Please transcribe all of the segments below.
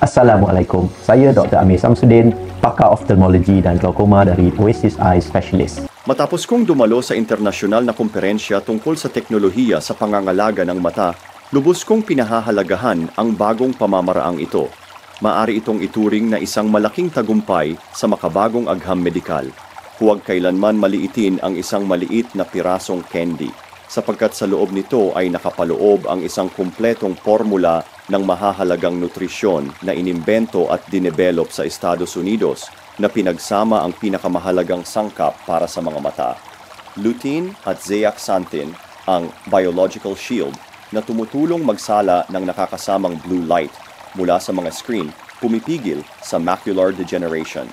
Assalamualaikum. Saya Dr. Amir Samsudin, pakar oftalmologi dan glaukoma dari Oasis Eye Specialist. Matapos kong dumalo sa internasyonal na komperensya tungkol sa teknolohiya sa pangangalaga ng mata, lubos kong pinahahalagahan ang bagong pamamaraang ito. Maari itong ituring na isang malaking tagumpay sa makabagong agham medikal. Huwag kailanman maliitin ang isang maliit na pirasong candy, sapagkat sa loob nito ay nakapaloob ang isang kumpletong formula ng mahahalagang nutrisyon na inimbento at dinevelop sa Estados Unidos na pinagsama ang pinakamahalagang sangkap para sa mga mata. Lutein at zeaxanthin, ang biological shield na tumutulong magsala ng nakakasamang blue light mula sa mga screen, pumipigil sa macular degeneration.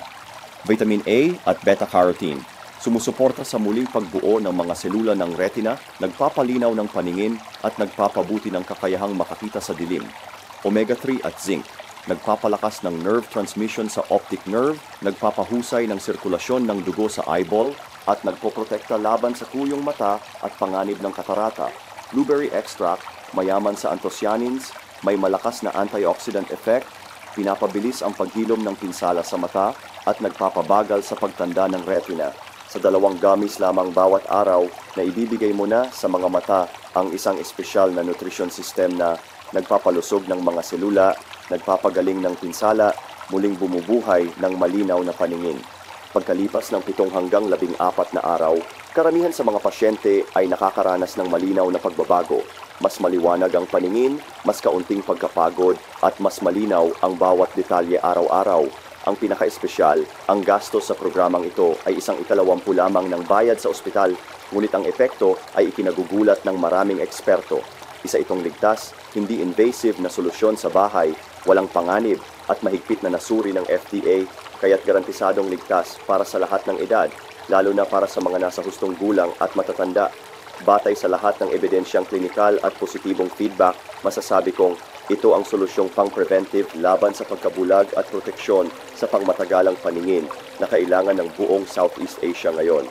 Vitamin A at beta-carotene, sumusuporta sa muling pagbuo ng mga selula ng retina, nagpapalinaw ng paningin at nagpapabuti ng kakayahang makakita sa dilim. Omega-3 at zinc, nagpapalakas ng nerve transmission sa optic nerve, nagpapahusay ng sirkulasyon ng dugo sa eyeball, at nagpoprotekta laban sa kuyong mata at panganib ng katarata. Blueberry extract, mayaman sa anthocyanins, may malakas na antioxidant effect, pinapabilis ang paghilom ng pinsala sa mata, at nagpapabagal sa pagtanda ng retina. Sa 2 gummies lamang bawat araw na ibibigay mo na sa mga mata ang isang espesyal na nutrition system na nagpapalusog ng mga selula, nagpapagaling ng pinsala, muling bumubuhay ng malinaw na paningin. Pagkalipas ng 7 hanggang 14 na araw, karamihan sa mga pasyente ay nakakaranas ng malinaw na pagbabago. Mas maliwanag ang paningin, mas kaunting pagkapagod, at mas malinaw ang bawat detalye araw-araw. Ang pinaka-espesyal, ang gastos sa programang ito ay 1/20 lamang ng bayad sa ospital, ngunit ang epekto ay ikinagugulat ng maraming eksperto. Isa itong ligtas, hindi invasive na solusyon sa bahay, walang panganib at mahigpit na nasuri ng FDA, kaya't garantisadong ligtas para sa lahat ng edad, lalo na para sa mga nasa hustong gulang at matatanda. Batay sa lahat ng ebidensyang klinikal at positibong feedback, masasabi kong ito ang solusyong pang-preventive laban sa pagkabulag at proteksyon sa pangmatagalang paningin na kailangan ng buong Southeast Asia ngayon.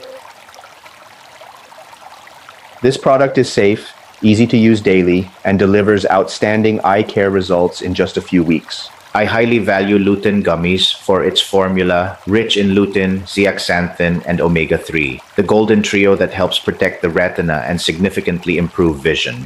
This product is safe, easy to use daily, and delivers outstanding eye care results in just a few weeks. I highly value Lutein gummies for its formula, rich in lutein, zeaxanthin, and omega-3, the golden trio that helps protect the retina and significantly improve vision.